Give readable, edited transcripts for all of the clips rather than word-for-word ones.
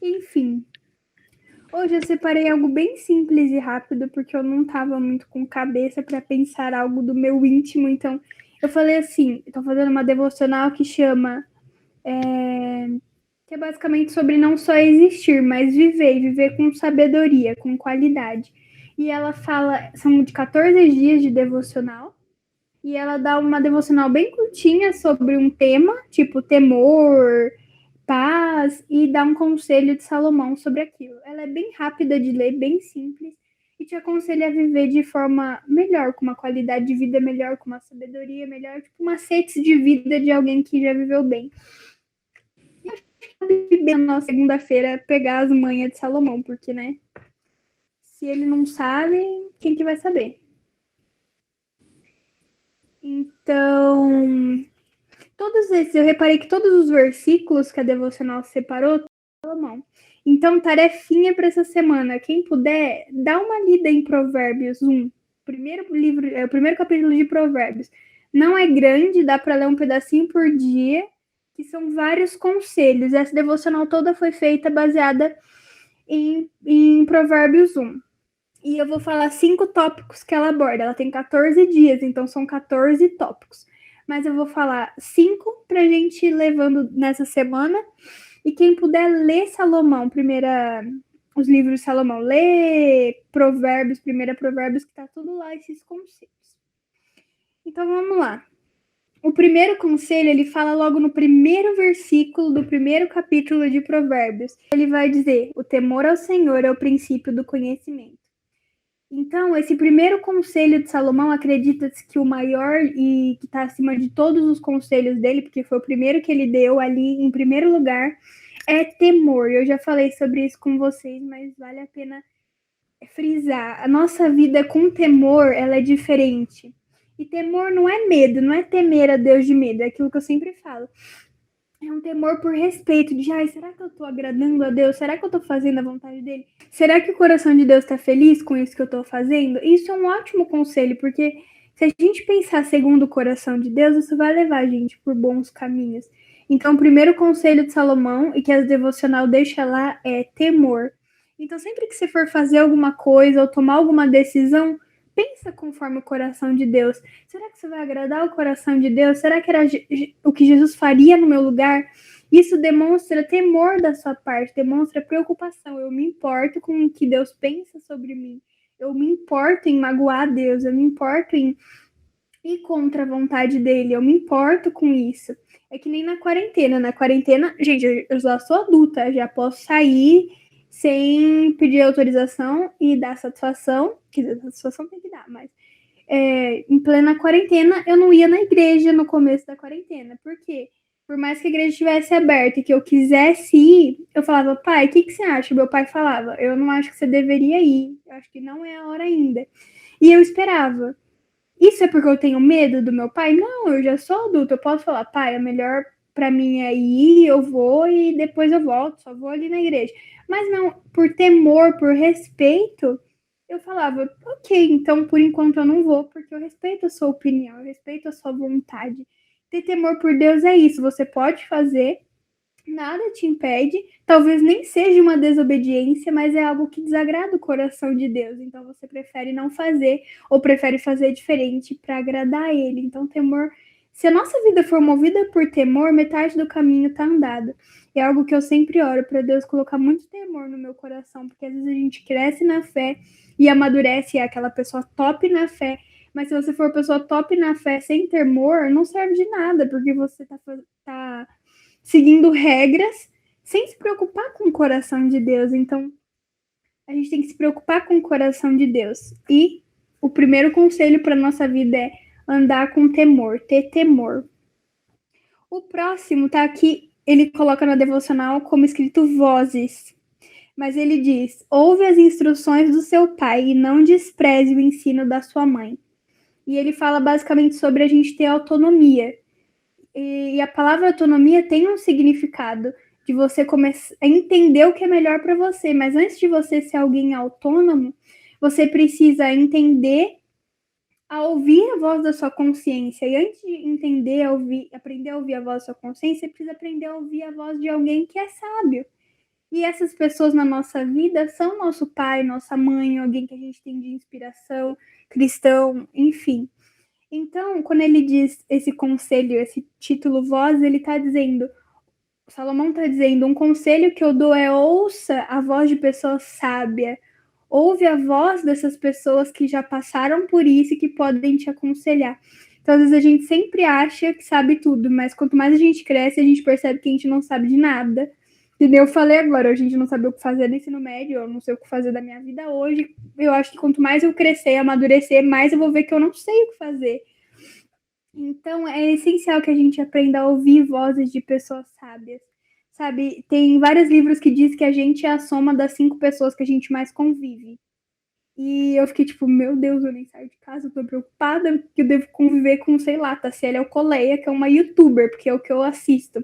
Enfim, hoje eu separei algo bem simples e rápido, porque eu não estava muito com cabeça para pensar algo do meu íntimo, então eu falei assim, estou fazendo uma devocional que chama, que é basicamente sobre não só existir, mas viver, e viver com sabedoria, com qualidade. E ela fala, são de 14 dias de devocional, e ela dá uma devocional bem curtinha sobre um tema, tipo temor, paz, e dá um conselho de Salomão sobre aquilo. Ela é bem rápida de ler, bem simples, e te aconselha a viver de forma melhor, com uma qualidade de vida melhor, com uma sabedoria melhor, tipo uma sede de vida de alguém que já viveu bem. E acho que bem na segunda-feira pegar as manhas de Salomão, porque, né, se ele não sabe, quem que vai saber? Então, todos esses, eu reparei que todos os versículos que a devocional separou, Salomão. Então, tarefinha para essa semana. Quem puder, dá uma lida em Provérbios 1. Primeiro livro, é o primeiro capítulo de Provérbios. Não é grande, dá para ler um pedacinho por dia, que são vários conselhos. Essa devocional toda foi feita baseada em Provérbios 1. E eu vou falar 5 tópicos que ela aborda. Ela tem 14 dias, então são 14 tópicos. Mas eu vou falar 5 para a gente ir levando nessa semana. E quem puder ler Salomão, os livros de Salomão, lê Provérbios, primeira Provérbios, que tá tudo lá, esses conceitos. Então vamos lá. O primeiro conselho, ele fala logo no primeiro versículo do primeiro capítulo de Provérbios. Ele vai dizer: o temor ao Senhor é o princípio do conhecimento. Então, esse primeiro conselho de Salomão, acredita-se que o maior e que está acima de todos os conselhos dele, porque foi o primeiro que ele deu ali em primeiro lugar, é temor. Eu já falei sobre isso com vocês, mas vale a pena frisar. A nossa vida com temor, ela é diferente. E temor não é medo, não é temer a Deus de medo, é aquilo que eu sempre falo. É um temor por respeito, de, ai, será que eu tô agradando a Deus? Será que eu tô fazendo a vontade dele? Será que o coração de Deus tá feliz com isso que eu tô fazendo? Isso é um ótimo conselho, porque se a gente pensar segundo o coração de Deus, isso vai levar a gente por bons caminhos. Então, o primeiro conselho de Salomão, e que a devocional deixa lá, é temor. Então, sempre que você for fazer alguma coisa ou tomar alguma decisão, pensa conforme o coração de Deus. Será que você vai agradar o coração de Deus? Será que era o que Jesus faria no meu lugar? Isso demonstra temor da sua parte, demonstra preocupação. Eu me importo com o que Deus pensa sobre mim. Eu me importo em magoar Deus, eu me importo em ir contra a vontade dele, eu me importo com isso. É que nem na quarentena. Na quarentena, gente, eu já sou adulta, já posso sair sem pedir autorização e dar satisfação, que satisfação tem que dar, mas em plena quarentena, eu não ia na igreja no começo da quarentena. Por quê? Por mais que a igreja estivesse aberta e que eu quisesse ir, eu falava, pai, o que você acha? Meu pai falava, eu não acho que você deveria ir, eu acho que não é a hora ainda. E eu esperava. Isso é porque eu tenho medo do meu pai? Não, eu já sou adulta, eu posso falar, pai, é melhor para mim é ir, eu vou e depois eu volto, só vou ali na igreja. Mas não, por temor, por respeito, eu falava, ok, então por enquanto eu não vou, porque eu respeito a sua opinião, eu respeito a sua vontade. Ter temor por Deus é isso, você pode fazer, nada te impede, talvez nem seja uma desobediência, mas é algo que desagrada o coração de Deus, então você prefere não fazer ou prefere fazer diferente para agradar a ele. Então, temor, se a nossa vida for movida por temor, metade do caminho está andado. É algo que eu sempre oro para Deus colocar muito temor no meu coração, porque às vezes a gente cresce na fé e amadurece, é aquela pessoa top na fé, mas se você for pessoa top na fé sem temor, não serve de nada, porque você tá seguindo regras sem se preocupar com o coração de Deus. Então, a gente tem que se preocupar com o coração de Deus. E o primeiro conselho para nossa vida é andar com temor, ter temor. O próximo tá aqui, ele coloca na devocional como escrito vozes. Mas ele diz: ouve as instruções do seu pai e não despreze o ensino da sua mãe. E ele fala basicamente sobre a gente ter autonomia. E a palavra autonomia tem um significado de você começar a entender o que é melhor para você, mas antes de você ser alguém autônomo, você precisa entender a ouvir a voz da sua consciência. E antes de entender, aprender a ouvir a voz da sua consciência, você precisa aprender a ouvir a voz de alguém que é sábio. E essas pessoas na nossa vida são nosso pai, nossa mãe, alguém que a gente tem de inspiração, cristão, enfim. Então, quando ele diz esse conselho, esse título voz, ele está dizendo, Salomão está dizendo, um conselho que eu dou é ouça a voz de pessoa sábia, ouve a voz dessas pessoas que já passaram por isso e que podem te aconselhar. Então, às vezes a gente sempre acha que sabe tudo, mas quanto mais a gente cresce, a gente percebe que a gente não sabe de nada. E nem eu falei agora, a gente não sabe o que fazer no ensino médio, eu não sei o que fazer da minha vida hoje. Eu acho que quanto mais eu crescer, amadurecer, mais eu vou ver que eu não sei o que fazer. Então, é essencial que a gente aprenda a ouvir vozes de pessoas sábias. Sabe, tem vários livros que diz que a gente é a soma das 5 pessoas que a gente mais convive. E eu fiquei tipo, meu Deus, eu nem saio de casa, eu tô preocupada que eu devo conviver com, sei lá, Tassiela Alcoleia, que é uma youtuber, porque é o que eu assisto.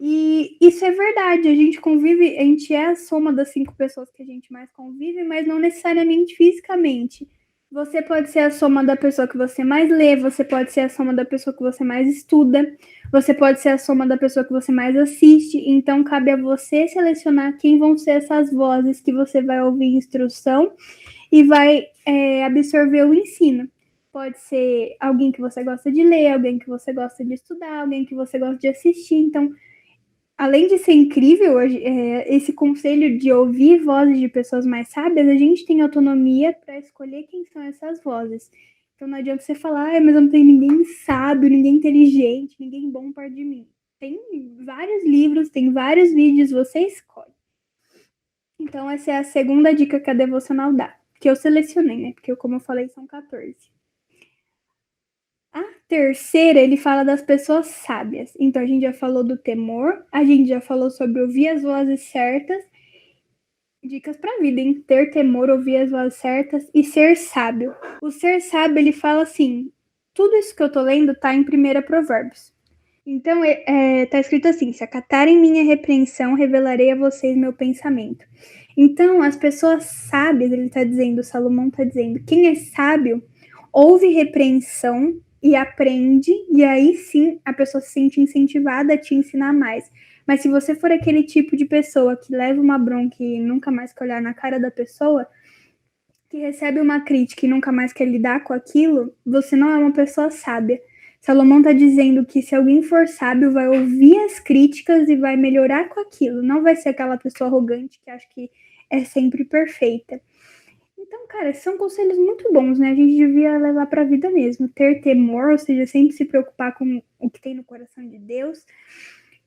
E isso é verdade, a gente convive, a gente é a soma das 5 pessoas que a gente mais convive, mas não necessariamente fisicamente. Você pode ser a soma da pessoa que você mais lê, você pode ser a soma da pessoa que você mais estuda, você pode ser a soma da pessoa que você mais assiste, então cabe a você selecionar quem vão ser essas vozes que você vai ouvir instrução e vai absorver o ensino. Pode ser alguém que você gosta de ler, alguém que você gosta de estudar, alguém que você gosta de assistir. Então, além de ser incrível esse conselho de ouvir vozes de pessoas mais sábias, a gente tem autonomia para escolher quem são essas vozes. Então não adianta você falar, mas eu não tenho ninguém sábio, ninguém inteligente, ninguém bom perto de mim. Tem vários livros, tem vários vídeos, você escolhe. Então essa é a segunda dica que a devocional dá, que eu selecionei, né? Porque como eu falei, são 14. A terceira, ele fala das pessoas sábias. Então, a gente já falou do temor, a gente já falou sobre ouvir as vozes certas. Dicas para a vida, hein? Ter temor, ouvir as vozes certas e ser sábio. O ser sábio, ele fala assim, tudo isso que eu tô lendo tá em 1 Provérbios. Então, tá escrito assim, se acatarem minha repreensão, revelarei a vocês meu pensamento. Então, as pessoas sábias, ele tá dizendo, Salomão tá dizendo, quem é sábio, ouve repreensão e aprende, e aí sim a pessoa se sente incentivada a te ensinar mais. Mas se você for aquele tipo de pessoa que leva uma bronca e nunca mais quer olhar na cara da pessoa, que recebe uma crítica e nunca mais quer lidar com aquilo, você não é uma pessoa sábia. Salomão está dizendo que se alguém for sábio, vai ouvir as críticas e vai melhorar com aquilo. Não vai ser aquela pessoa arrogante que acha que é sempre perfeita. Então, cara, são conselhos muito bons, né? A gente devia levar para a vida mesmo. Ter temor, ou seja, sempre se preocupar com o que tem no coração de Deus.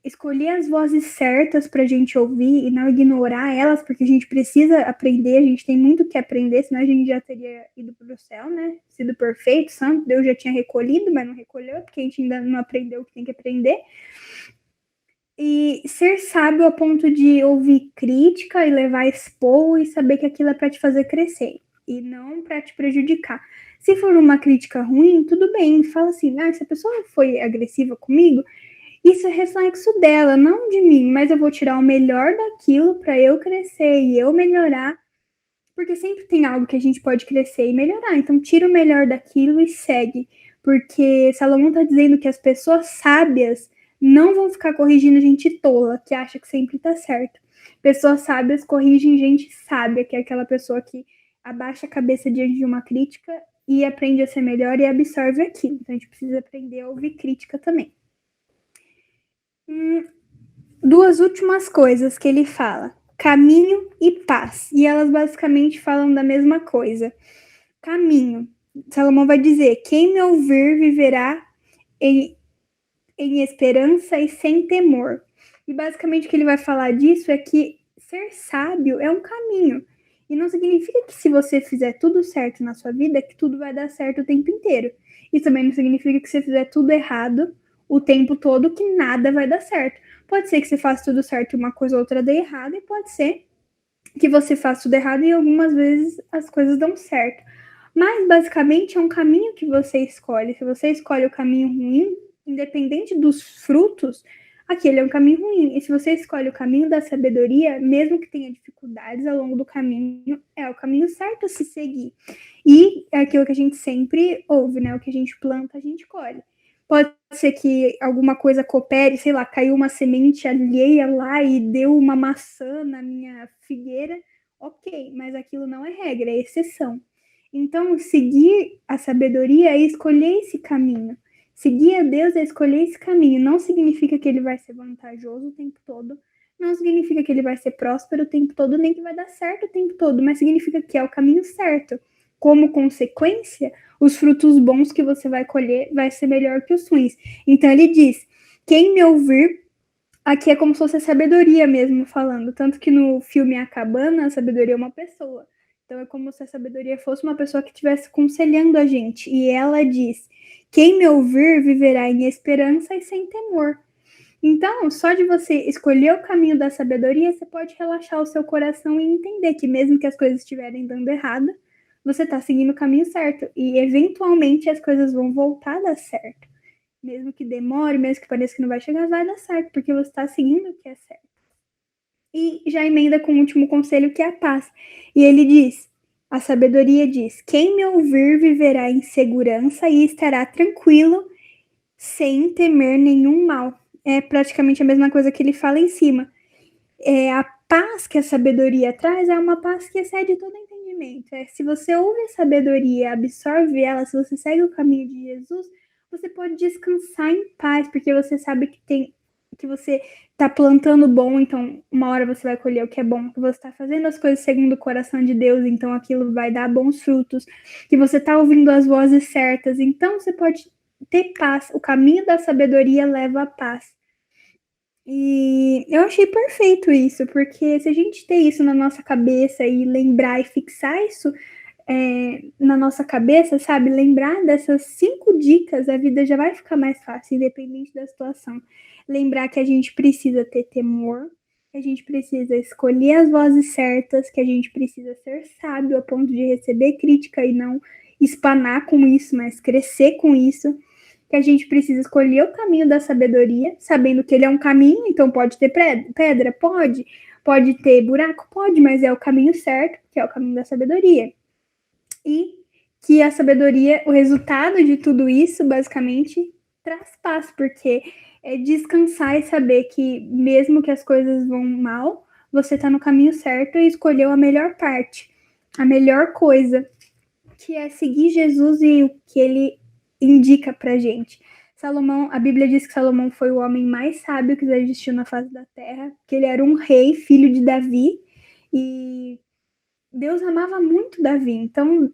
Escolher as vozes certas para a gente ouvir e não ignorar elas, porque a gente precisa aprender, a gente tem muito que aprender, senão a gente já teria ido para o céu, né? Sido perfeito, santo, Deus já tinha recolhido, mas não recolheu, porque a gente ainda não aprendeu o que tem que aprender. E ser sábio a ponto de ouvir crítica e levar a expor e saber que aquilo é para te fazer crescer e não para te prejudicar. Se for uma crítica ruim, tudo bem, fala assim, se a pessoa foi agressiva comigo, isso é reflexo dela, não de mim, mas eu vou tirar o melhor daquilo para eu crescer e eu melhorar, porque sempre tem algo que a gente pode crescer e melhorar. Então, tira o melhor daquilo e segue, porque Salomão está dizendo que as pessoas sábias não vão ficar corrigindo gente tola, que acha que sempre tá certo. Pessoas sábias corrigem gente sábia, que é aquela pessoa que abaixa a cabeça diante de uma crítica e aprende a ser melhor e absorve aquilo. Então, a gente precisa aprender a ouvir crítica também. Duas últimas coisas que ele fala: caminho e paz. E elas basicamente falam da mesma coisa. Caminho. Salomão vai dizer: quem me ouvir viverá em esperança e sem temor. E basicamente o que ele vai falar disso é que ser sábio é um caminho. E não significa que se você fizer tudo certo na sua vida, que tudo vai dar certo o tempo inteiro. E também não significa que se você fizer tudo errado o tempo todo, que nada vai dar certo. Pode ser que você faça tudo certo e uma coisa ou outra dê errado, e pode ser que você faça tudo errado e algumas vezes as coisas dão certo. Mas basicamente é um caminho que você escolhe. Se você escolhe o caminho ruim, independente dos frutos, aquele é um caminho ruim. E se você escolhe o caminho da sabedoria, mesmo que tenha dificuldades ao longo do caminho, é o caminho certo a se seguir. E é aquilo que a gente sempre ouve, né? O que a gente planta, a gente colhe. Pode ser que alguma coisa coopere, sei lá, caiu uma semente alheia lá e deu uma maçã na minha figueira. Ok, mas aquilo não é regra, é exceção. Então, seguir a sabedoria é escolher esse caminho. Seguir a Deus é escolher esse caminho. Não significa que ele vai ser vantajoso o tempo todo. Não significa que ele vai ser próspero o tempo todo, nem que vai dar certo o tempo todo, mas significa que é o caminho certo. Como consequência, os frutos bons que você vai colher vai ser melhor que os ruins. Então ele diz: quem me ouvir, aqui é como se fosse a sabedoria mesmo falando. Tanto que no filme A Cabana, a sabedoria é uma pessoa. Então é como se a sabedoria fosse uma pessoa que estivesse aconselhando a gente. E ela diz: quem me ouvir viverá em esperança e sem temor. Então, só de você escolher o caminho da sabedoria, você pode relaxar o seu coração e entender que mesmo que as coisas estiverem dando errado, você está seguindo o caminho certo. E eventualmente as coisas vão voltar a dar certo. Mesmo que demore, mesmo que pareça que não vai chegar, vai dar certo, porque você está seguindo o que é certo. E já emenda com o último conselho, que é a paz. E ele diz, a sabedoria diz, quem me ouvir viverá em segurança e estará tranquilo, sem temer nenhum mal. É praticamente a mesma coisa que ele fala em cima. A paz que a sabedoria traz é uma paz que excede todo entendimento. Se você ouve a sabedoria, absorve ela, se você segue o caminho de Jesus, você pode descansar em paz, porque você sabe que você está plantando bom, então uma hora você vai colher o que é bom, que você está fazendo as coisas segundo o coração de Deus, então aquilo vai dar bons frutos, que você está ouvindo as vozes certas, então você pode ter paz. O caminho da sabedoria leva à paz. E eu achei perfeito isso, porque se a gente ter isso na nossa cabeça e lembrar e fixar isso na nossa cabeça, sabe? Lembrar dessas 5 dicas, a vida já vai ficar mais fácil, independente da situação. Lembrar que a gente precisa ter temor, que a gente precisa escolher as vozes certas, que a gente precisa ser sábio a ponto de receber crítica e não espanar com isso, mas crescer com isso, que a gente precisa escolher o caminho da sabedoria, sabendo que ele é um caminho, então pode ter pedra? Pode ter buraco? Pode, mas é o caminho certo, que é o caminho da sabedoria. E que a sabedoria, o resultado de tudo isso, basicamente, traz paz, porque é descansar e saber que mesmo que as coisas vão mal, você está no caminho certo e escolheu a melhor parte, a melhor coisa, que é seguir Jesus e o que ele indica pra gente. Salomão, a Bíblia diz que Salomão foi o homem mais sábio que já existiu na face da terra, que ele era um rei, filho de Davi, e Deus amava muito Davi. Então,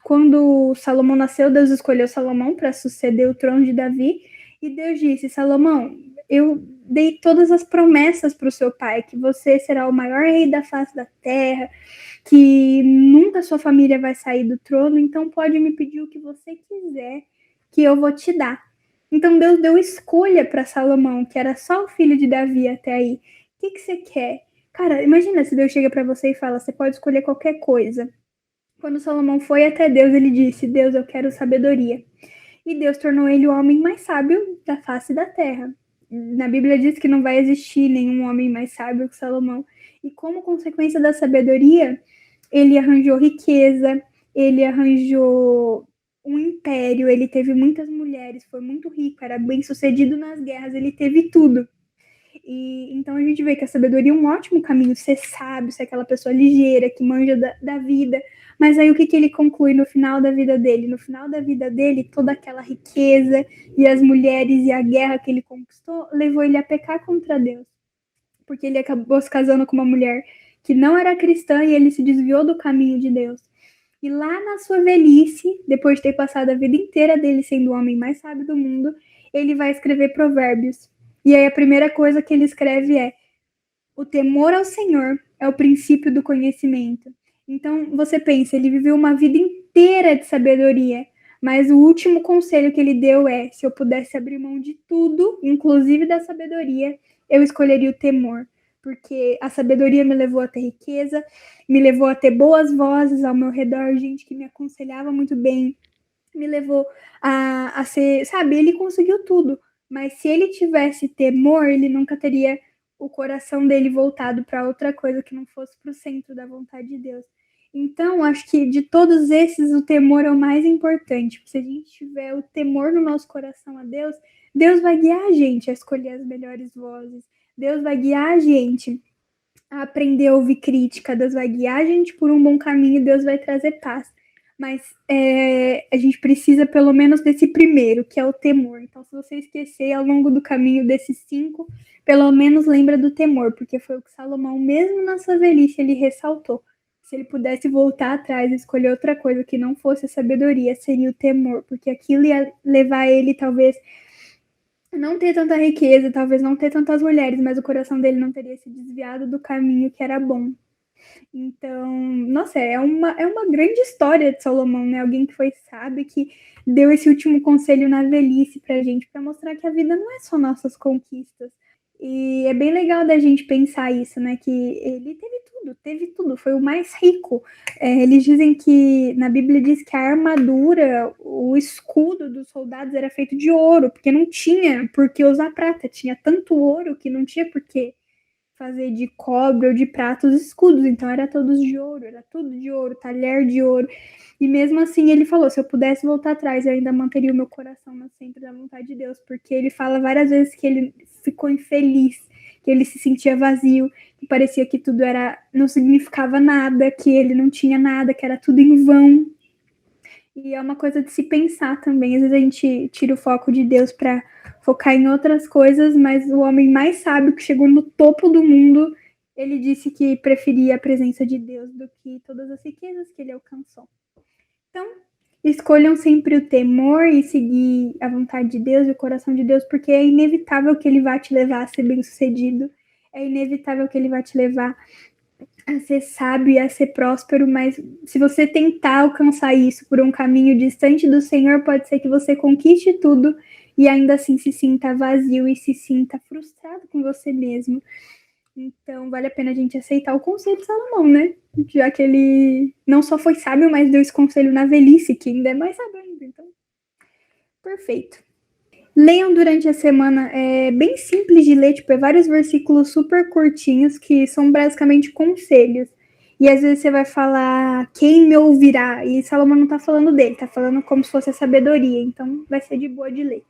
quando Salomão nasceu, Deus escolheu Salomão para suceder o trono de Davi, e Deus disse: Salomão, eu dei todas as promessas para o seu pai, que você será o maior rei da face da terra, que nunca sua família vai sair do trono, então pode me pedir o que você quiser, que eu vou te dar. Então Deus deu escolha para Salomão, que era só o filho de Davi até aí. O que você quer? Cara, imagina se Deus chega para você e fala, você pode escolher qualquer coisa. Quando Salomão foi até Deus, ele disse, Deus, eu quero sabedoria. E Deus tornou ele o homem mais sábio da face da terra. Na Bíblia diz que não vai existir nenhum homem mais sábio que Salomão. E como consequência da sabedoria, ele arranjou riqueza, ele arranjou um império, ele teve muitas mulheres, foi muito rico, era bem sucedido nas guerras, ele teve tudo. E então a gente vê que a sabedoria é um ótimo caminho, ser sábio, ser aquela pessoa ligeira, que manja da vida. Mas aí o que ele conclui no final da vida dele? No final da vida dele, toda aquela riqueza e as mulheres e a guerra que ele conquistou levou ele a pecar contra Deus. Porque ele acabou se casando com uma mulher que não era cristã e ele se desviou do caminho de Deus. E lá na sua velhice, depois de ter passado a vida inteira dele sendo o homem mais sábio do mundo, ele vai escrever Provérbios. E aí a primeira coisa que ele escreve é: o temor ao Senhor é o princípio do conhecimento. Então você pensa, ele viveu uma vida inteira de sabedoria, mas o último conselho que ele deu é: se eu pudesse abrir mão de tudo, inclusive da sabedoria, eu escolheria o temor. Porque a sabedoria me levou a ter riqueza, me levou a ter boas vozes ao meu redor, gente que me aconselhava muito bem, me levou a ser, sabe, ele conseguiu tudo. Mas se ele tivesse temor, ele nunca teria o coração dele voltado para outra coisa que não fosse para o centro da vontade de Deus. Então, acho que de todos esses, o temor é o mais importante. Se a gente tiver o temor no nosso coração a Deus, Deus vai guiar a gente a escolher as melhores vozes. Deus vai guiar a gente a aprender a ouvir crítica. Deus vai guiar a gente por um bom caminho e Deus vai trazer paz. Mas a gente precisa pelo menos desse primeiro, que é o temor. Então, se você esquecer ao longo do caminho desses 5, pelo menos lembra do temor, porque foi o que Salomão, mesmo na sua velhice, ele ressaltou. Se ele pudesse voltar atrás e escolher outra coisa que não fosse a sabedoria, seria o temor, porque aquilo ia levar ele, talvez, a não ter tanta riqueza, talvez não ter tantas mulheres, mas o coração dele não teria se desviado do caminho que era bom. Então, nossa, é uma grande história de Salomão, né? Alguém que foi sábio, que deu esse último conselho na velhice pra gente, para mostrar que a vida não é só nossas conquistas. E é bem legal da gente pensar isso, né? Que ele teve tudo, foi o mais rico. Eles dizem que, na Bíblia diz que a armadura, o escudo dos soldados era feito de ouro, porque não tinha por que usar prata, tinha tanto ouro que não tinha por que fazer de cobre ou de prata os escudos, então era todos de ouro, era tudo de ouro, talher de ouro. E mesmo assim ele falou, se eu pudesse voltar atrás, eu ainda manteria o meu coração sempre da vontade de Deus, porque ele fala várias vezes que ele ficou infeliz, que ele se sentia vazio, que parecia que tudo não significava nada, que ele não tinha nada, que era tudo em vão. E é uma coisa de se pensar também. Às vezes a gente tira o foco de Deus para focar em outras coisas, mas o homem mais sábio que chegou no topo do mundo, ele disse que preferia a presença de Deus do que todas as riquezas que ele alcançou. Então, escolham sempre o temor e seguir a vontade de Deus e o coração de Deus, porque é inevitável que ele vá te levar a ser bem-sucedido, é inevitável que ele vá te levar a ser sábio e a ser próspero, mas se você tentar alcançar isso por um caminho distante do Senhor, pode ser que você conquiste tudo e ainda assim se sinta vazio e se sinta frustrado com você mesmo. Então, vale a pena a gente aceitar o conselho de Salomão, né? Já que ele não só foi sábio, mas deu esse conselho na velhice, que ainda é mais sábio ainda. Então, perfeito. Leiam durante a semana, é bem simples de ler, tipo, é vários versículos super curtinhos que são basicamente conselhos. E às vezes você vai falar, quem me ouvirá? E Salomão não tá falando dele, tá falando como se fosse a sabedoria, então vai ser de boa de ler.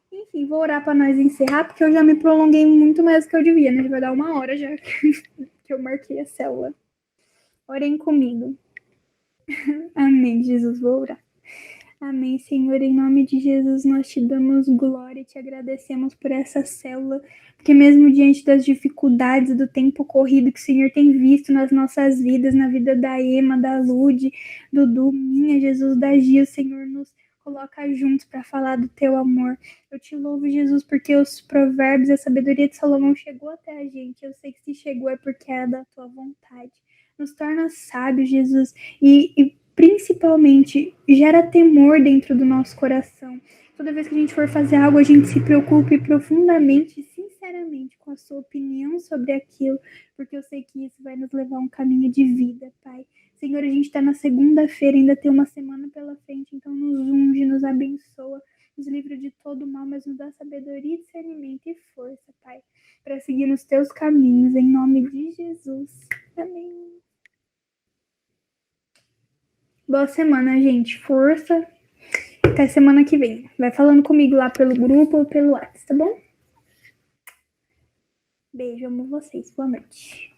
Enfim, vou orar para nós encerrar, porque eu já me prolonguei muito mais do que eu devia, né? Já vai dar 1 hora já que eu marquei a célula. Orem comigo. Amém, Jesus, vou orar. Amém, Senhor, em nome de Jesus nós te damos glória e te agradecemos por essa célula, porque mesmo diante das dificuldades do tempo corrido que o Senhor tem visto nas nossas vidas, na vida da Ema, da Lude, do Du, minha Jesus, da Gia, o Senhor nos coloca juntos para falar do teu amor. Eu te louvo, Jesus, porque os provérbios, a sabedoria de Salomão chegou até a gente. Eu sei que se chegou é porque é da tua vontade. Nos torna sábios, Jesus, e principalmente gera temor dentro do nosso coração. Toda vez que a gente for fazer algo, a gente se preocupe profundamente, sinceramente, com a sua opinião sobre aquilo, porque eu sei que isso vai nos levar a um caminho de vida, Pai. Senhor, a gente está na segunda-feira, ainda tem uma semana pela frente, então nos unge, nos abençoa, nos livra de todo mal, mas nos dá sabedoria, discernimento e força, Pai, para seguir nos teus caminhos, em nome de Jesus. Amém. Boa semana, gente. Força. Até semana que vem. Vai falando comigo lá pelo grupo ou pelo WhatsApp, tá bom? Beijo, amo vocês. Boa noite.